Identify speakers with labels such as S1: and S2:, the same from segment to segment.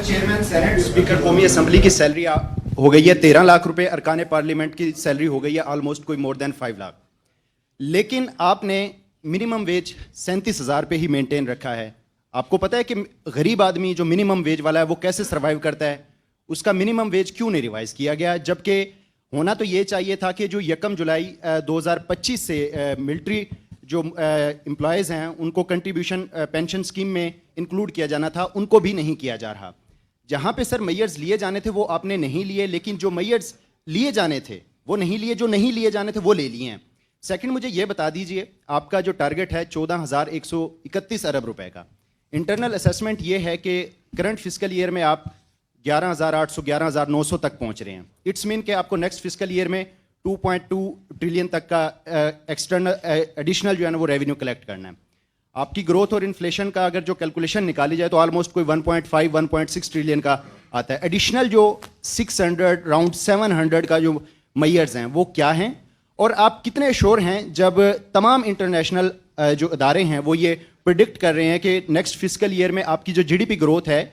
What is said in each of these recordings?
S1: Chairman senate speaker قومی assembly کی salary ہو گئی ہے 13 لاکھ روپے, ارکان پارلیمنٹ کی سیلری ہو گئی ہے آلموسٹ کوئی مور دین 5 لاکھ, لیکن آپ نے منیمم ویج 37,000 پہ ہی مینٹین رکھا ہے. آپ کو پتہ ہے کہ غریب آدمی جو منیمم ویج والا ہے وہ کیسے سروائیو کرتا ہے؟ اس کا منیمم ویج کیوں نہیں ریوائز کیا گیا؟ جبکہ ہونا تو یہ چاہیے تھا کہ جو 1 جولائی 2025 سے ملٹری جو امپلائیز ہیں ان کو کنٹریبیوشن پینشن اسکیم میں انکلوڈ کیا جانا تھا, ان کو بھی نہیں کیا جا رہا. جہاں پہ سر میئرز لیے جانے تھے وہ آپ نے نہیں لیے, لیکن جو میئرز لیے جانے تھے وہ نہیں لیے, جو نہیں لیے جانے تھے وہ لے لیے ہیں. سیکنڈ, مجھے یہ بتا دیجئے آپ کا جو ٹارگٹ ہے 14,131 ارب روپے کا, انٹرنل اسیسمنٹ یہ ہے کہ کرنٹ فسکل ایئر میں آپ 11,800 11,900 تک پہنچ رہے ہیں. اٹس مین کہ آپ کو نیکسٹ فسکل ایئر میں 2.2 ٹریلین تک کا ایکسٹرنل ایڈیشنل جو ہے نا وہ ریونیو کلیکٹ کرنا ہے. آپ کی گروتھ اور انفلیشن کا اگر جو کیلکولیشن نکالی جائے تو آلموسٹ کوئی 1.5 1.6 ٹریلین کا آتا ہے. ایڈیشنل جو 600 راؤنڈ 700 کا جو میئرز ہیں وہ کیا ہیں, اور آپ کتنے شور ہیں جب تمام انٹرنیشنل جو ادارے ہیں وہ یہ پریڈکٹ کر رہے ہیں کہ نیکسٹ فسکل ایئر میں آپ کی جو GDP گروتھ ہے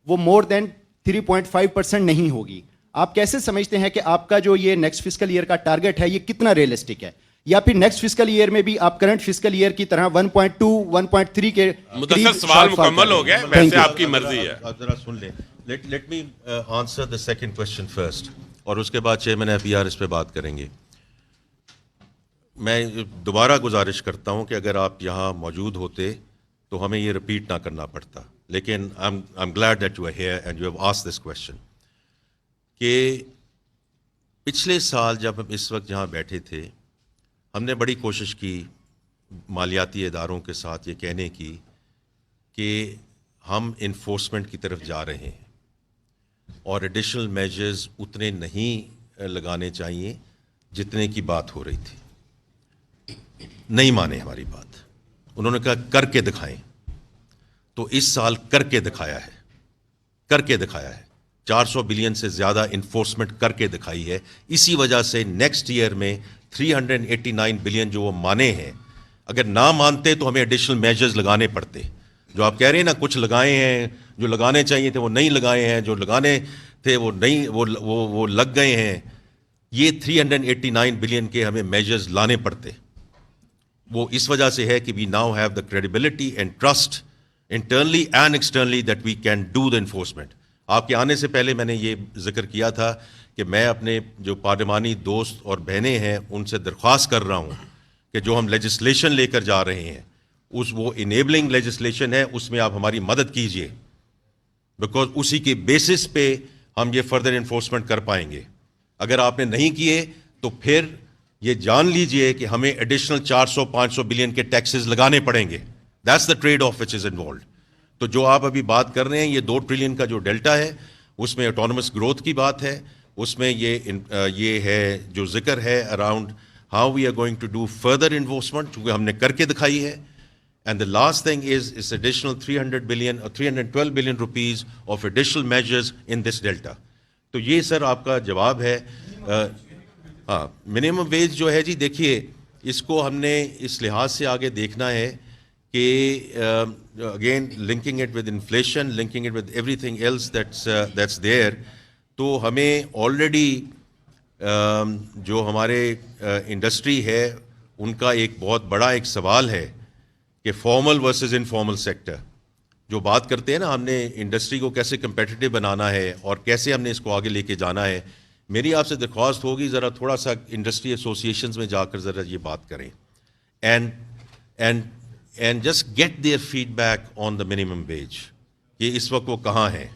S1: وہ مور دین 3.5% نہیں ہوگی؟ آپ کیسے سمجھتے ہیں کہ آپ کا جو یہ نیکسٹ فسکل ایئر کا ٹارگٹ ہے یہ کتنا ریئلسٹک ہے, یا پھر نیکسٹ فسکل ایئر میں بھی آپ کرنٹ فسکل ایئر کی طرح 1.2 1.3 کے
S2: مدثر سوال مکمل ہو گیا, ویسے آپ کی مرضی ہے.
S3: آپ ذرا سن لیں. Let me answer the second question first, اور اس کے بعد چیئرمین FBR اس پہ بات کریں گے. میں دوبارہ گزارش کرتا ہوں کہ اگر آپ یہاں موجود ہوتے تو ہمیں یہ رپیٹ نہ کرنا پڑتا, لیکن I am glad that you are here and you have asked this question. کہ پچھلے سال جب ہم اس وقت جہاں بیٹھے تھے ہم نے بڑی کوشش کی مالیاتی اداروں کے ساتھ یہ کہنے کی کہ ہم انفورسمنٹ کی طرف جا رہے ہیں اور ایڈیشنل میجرز اتنے نہیں لگانے چاہیے جتنے کی بات ہو رہی تھی. نہیں مانے ہماری بات, انہوں نے کہا کر کے دکھائیں. تو اس سال کر کے دکھایا ہے 400 بلین سے زیادہ انفورسمنٹ کر کے دکھائی ہے. اسی وجہ سے نیکسٹ ایئر میں 389 بلین جو وہ مانے ہیں, اگر نہ مانتے تو ہمیں ایڈیشنل میجرز لگانے پڑتے. جو آپ کہہ رہے ہیں نا کچھ لگائے ہیں, جو لگانے چاہیے تھے وہ نہیں لگائے ہیں, جو لگانے تھے وہ نہیں وہ لگ گئے ہیں. یہ 389 بلین کے ہمیں میجرز لانے پڑتے. وہ اس وجہ سے ہے کہ we now have the credibility and trust internally and externally that we can do the enforcement. آپ کے آنے سے پہلے میں نے یہ ذکر کیا تھا کہ میں اپنے جو پارلیمانی دوست اور بہنیں ہیں ان سے درخواست کر رہا ہوں کہ جو ہم لیجسلیشن لے کر جا رہے ہیں وہ انیبلنگ لیجسلیشن ہے, اس میں آپ ہماری مدد کیجئے, بیکاز اسی کے بیسس پہ ہم یہ فردر انفورسمنٹ کر پائیں گے. اگر آپ نے نہیں کیے تو پھر یہ جان لیجئے کہ ہمیں ایڈیشنل 400-500 بلین کے ٹیکسز لگانے پڑیں گے. That's the trade off which is involved. تو جو آپ ابھی بات کر رہے ہیں یہ 2 ٹریلین کا جو ڈیلٹا ہے اس میں آٹونومس گروتھ کی بات ہے, اس میں یہ ہے جو ذکر ہے around how we are going to do further enforcement, چونکہ ہم نے کر کے دکھائی ہے. And the last thing is additional 300 billion اور 312 billion rupees of additional measures in this delta. تو یہ سر آپ کا جواب ہے. ہاں, منیمم ویج جو ہے جی دیکھیے اس کو ہم نے اس لحاظ سے آگے دیکھنا ہے کہ again linking it with inflation, linking it with everything else that's there. تو ہمیں آلریڈی جو ہمارے انڈسٹری ہے ان کا ایک بہت بڑا ایک سوال ہے کہ فارمل ورسز انفارمل سیکٹر. جو بات کرتے ہیں نا ہم نے انڈسٹری کو کیسے کمپیٹیٹیو بنانا ہے اور کیسے ہم نے اس کو آگے لے کے جانا ہے, میری آپ سے درخواست ہوگی ذرا تھوڑا سا انڈسٹری ایسوسیشنز میں جا کر ذرا یہ بات کریں and just get their feedback on the minimum wage کہ اس وقت وہ کہاں ہیں.